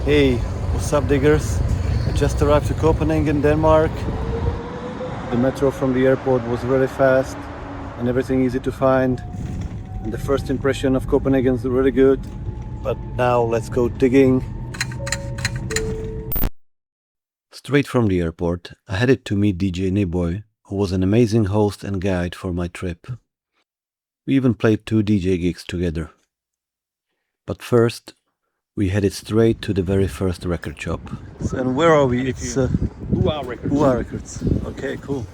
Hey, what's up diggers? I just arrived to Copenhagen, Denmark. The metro from the airport was really fast and everything easy to find. And the first impression of Copenhagen is really good. But now let's go digging. Straight from the airport, I headed to meet DJ Nyboe, who was an amazing host and guide for my trip. We even played 2 DJ gigs together. But first, we headed straight to the very first record shop. And where are we? It's Aah Records. Aah Records. Okay, cool.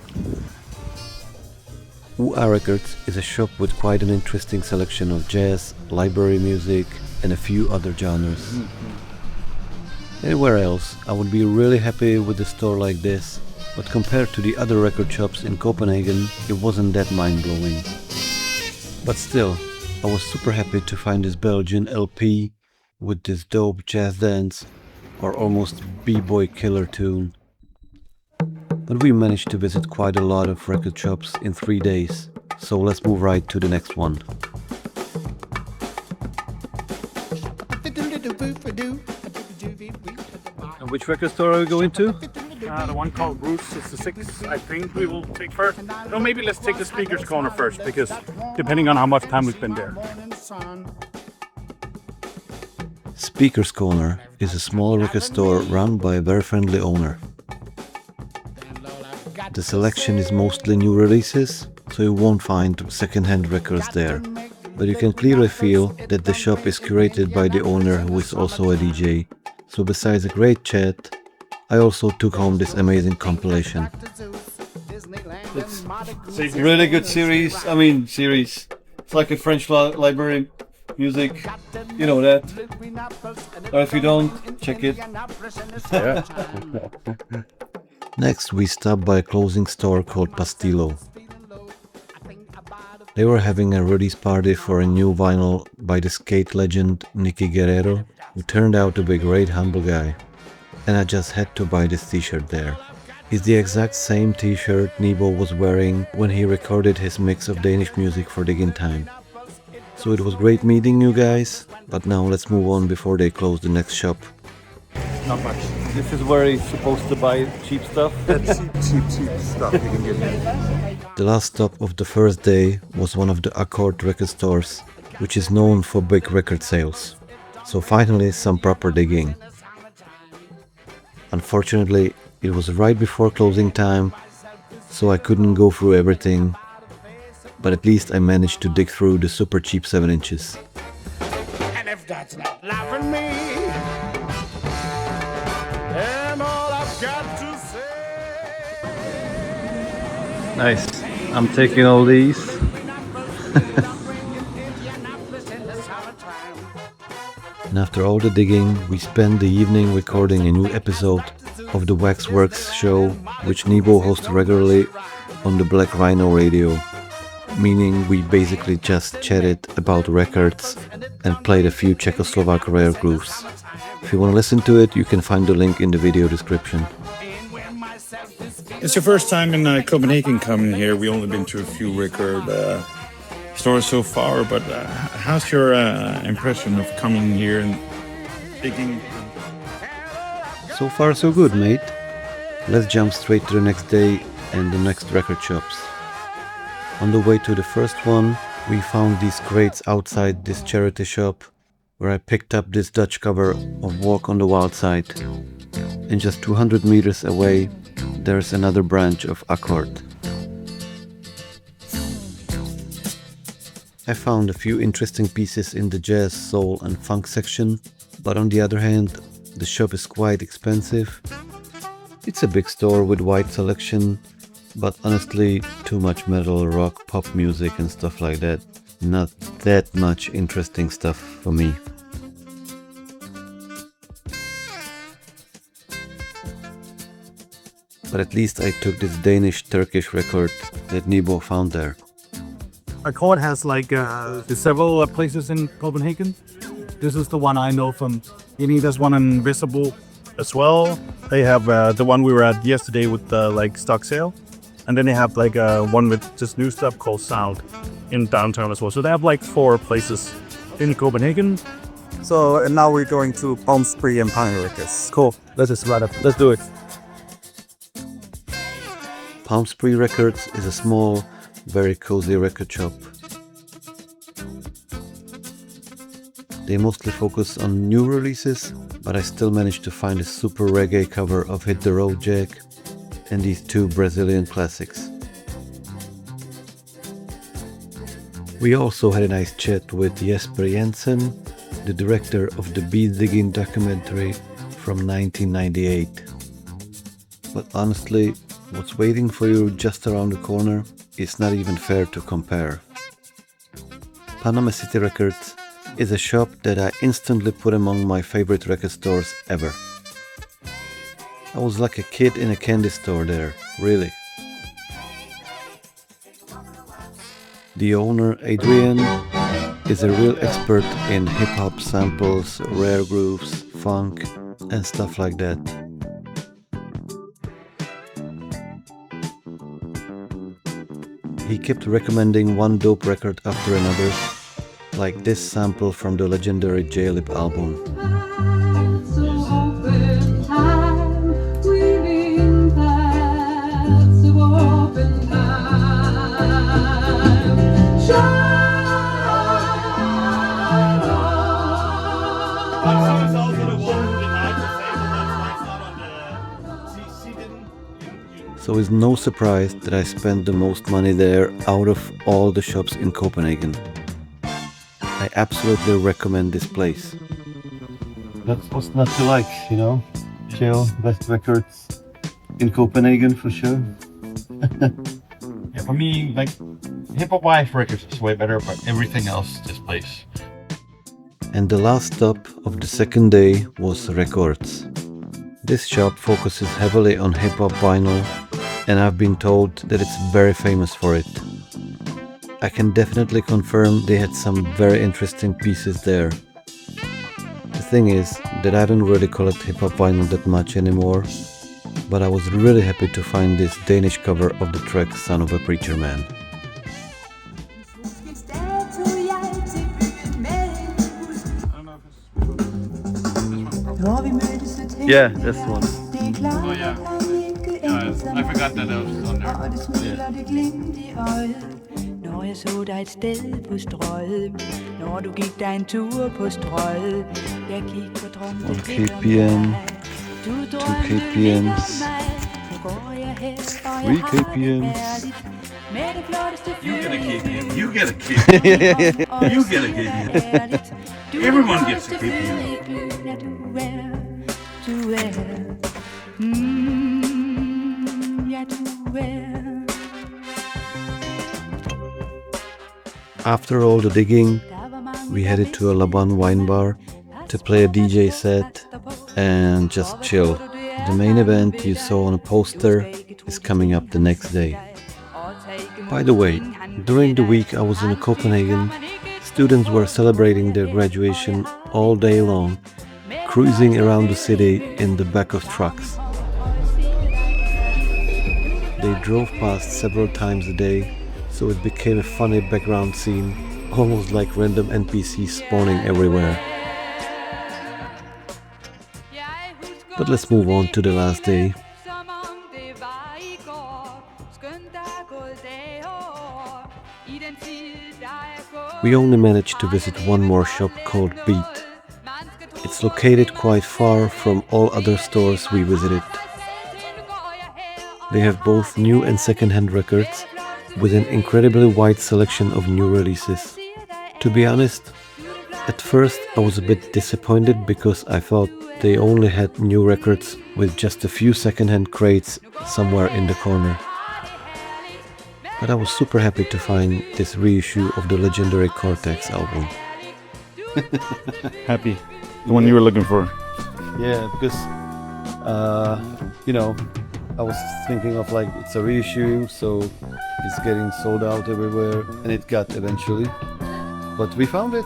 Aah Records is a shop with quite an interesting selection of jazz, library music, and a few other genres. Anywhere else, I would be really happy with a store like this, but compared to the other record shops in Copenhagen, it wasn't that mind-blowing. But still, I was super happy to find this Belgian LP with this dope jazz dance or almost b-boy killer tune. But we managed to visit quite a lot of record shops in 3 days, so let's move right to the next one. And which record store are we going to? The one called Bruce 66, I think we will take first. No, maybe let's take the Speakers Corner first, because depending on how much time we spend there. Speakers Corner is a small record store run by a very friendly owner. The selection is mostly new releases, so you won't find second-hand records there. But you can clearly feel that the shop is curated by the owner, who is also a DJ. So besides a great chat, I also took home this amazing compilation. It's a really good series. It's like a French library music. You know that. Or if you don't, check it. Yeah. Next, we stopped by a clothing store called Pastillo. They were having a release party for a new vinyl by the skate legend Nicky Guerrero, who turned out to be a great humble guy. And I just had to buy this t-shirt there. It's the exact same t-shirt Nyboe was wearing when he recorded his mix of Danish music for Diggin time. So it was great meeting you guys, but now let's move on before they close the next shop. Not much. This is where he's supposed to buy cheap stuff. That's cheap stuff you can get here. The last stop of the first day was one of the Accord record stores, which is known for big record sales. So finally some proper digging. Unfortunately, it was right before closing time, so I couldn't go through everything, but at least I managed to dig through the super cheap 7 inches. And if that's not loving me, and all I've got to say. Nice. I'm taking all these. And after all the digging, we spent the evening recording a new episode of the WaxWorks show, which Nyboe hosts regularly on the Black Rhino radio. Meaning we basically just chatted about records and played a few Czechoslovak rare grooves. If you want to listen to it, you can find the link in the video description. It's your first time in Copenhagen coming here. We've only been to a few record stores so far, but how's your impression of coming here and digging? So far so good, mate. Let's jump straight to the next day and the next record shops. On the way to the first one, we found these crates outside this charity shop, where I picked up this Dutch cover of Walk on the Wild Side. And just 200 meters away, there's another branch of Accord. I found a few interesting pieces in the jazz, soul and funk section, but on the other hand, the shop is quite expensive. It's a big store with wide selection, but honestly, too much metal, rock, pop music and stuff like that. Not that much interesting stuff for me. But at least I took this Danish-Turkish record that Nyboe found there. Accord has several places in Copenhagen. This is the one I know from. There's one in Visible as well. They have the one we were at yesterday with the stock sale, and then they have one with just new stuff called Sound in downtown as well. So they have 4 places in Copenhagen. So and now we're going to Palmspree and Paname Records. Cool. Let's just run up. Let's do it. Palmspree Records is a small, very cozy record shop. They mostly focus on new releases, but I still managed to find a super reggae cover of Hit the Road Jack and these two Brazilian classics. We also had a nice chat with Jesper Jensen, the director of the Diggin documentary from 1998. But honestly, what's waiting for you just around the corner is not even fair to compare. Panama City Records is a shop that I instantly put among my favorite record stores ever. I was like a kid in a candy store there, really. The owner, Adrian, is a real expert in hip-hop samples, rare grooves, funk and stuff like that. He kept recommending one dope record after another, like this sample from the legendary J-Lip album. So it's no surprise that I spent the most money there out of all the shops in Copenhagen. I absolutely recommend this place. That's what's not to like, you know? Chill, best records in Copenhagen for sure. Yeah, for me, like, hip-hop wise records is way better, but everything else, this place. And the last stop of the second day was Rekords. This shop focuses heavily on hip-hop vinyl, and I've been told that it's very famous for it. I can definitely confirm they had some very interesting pieces there. The thing is that I don't really collect hip-hop vinyl that much anymore, but I was really happy to find this Danish cover of the track Son of a Preacher Man. Yeah, this one. Oh yeah. I forgot that was on there. Når jeg så dig et sted på strøget, når du gik dig en tur på strøget, jeg gik og drømte 1 kpm, 2 kpms, 3 kpms. You get a KPM. You get a KPM. You get a KPM. Everyone gets a KPM. After all the digging, we headed to a Laban wine bar to play a DJ set and just chill. The main event you saw on a poster is coming up the next day. By the way, during the week I was in Copenhagen, students were celebrating their graduation all day long, cruising around the city in the back of trucks. They drove past several times a day, so it became a funny background scene, almost like random NPCs spawning everywhere. But let's move on to the last day. We only managed to visit one more shop called Beat. It's located quite far from all other stores we visited. They have both new and second-hand records, with an incredibly wide selection of new releases. To be honest, at first I was a bit disappointed because I thought they only had new records with just a few second-hand crates somewhere in the corner. But I was super happy to find this reissue of the legendary Cortex album. Happy. The one you were looking for. Yeah, because, you know, I was thinking of like it's a reissue, so it's getting sold out everywhere, and it got eventually. But we found it.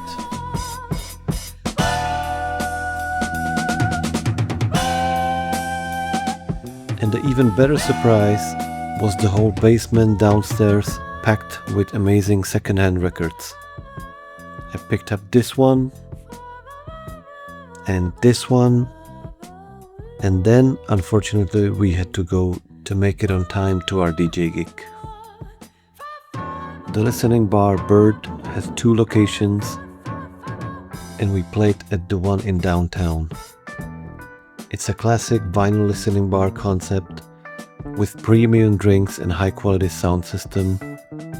And the even better surprise was the whole basement downstairs packed with amazing second-hand records. I picked up this one, and this one. And then, unfortunately, we had to go to make it on time to our DJ gig. The listening bar Bird has 2 locations, and we played at the one in downtown. It's a classic vinyl listening bar concept with premium drinks and high quality sound system,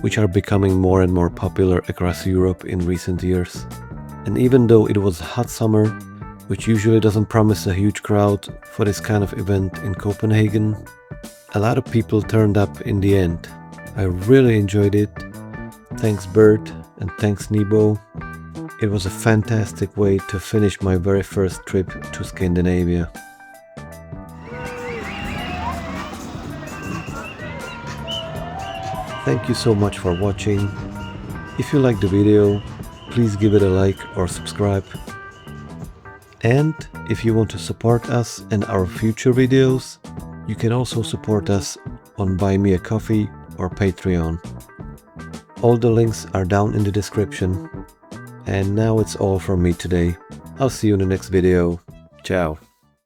which are becoming more and more popular across Europe in recent years. And even though it was hot summer, which usually doesn't promise a huge crowd for this kind of event in Copenhagen, a lot of people turned up in the end. I really enjoyed it. Thanks Bert and thanks Nyboe. It was a fantastic way to finish my very first trip to Scandinavia. Thank you so much for watching. If you liked the video, please give it a like or subscribe. And if you want to support us and our future videos, you can also support us on Buy Me a Coffee or Patreon. All the links are down in the description. And now it's all from me today. I'll see you in the next video. Ciao.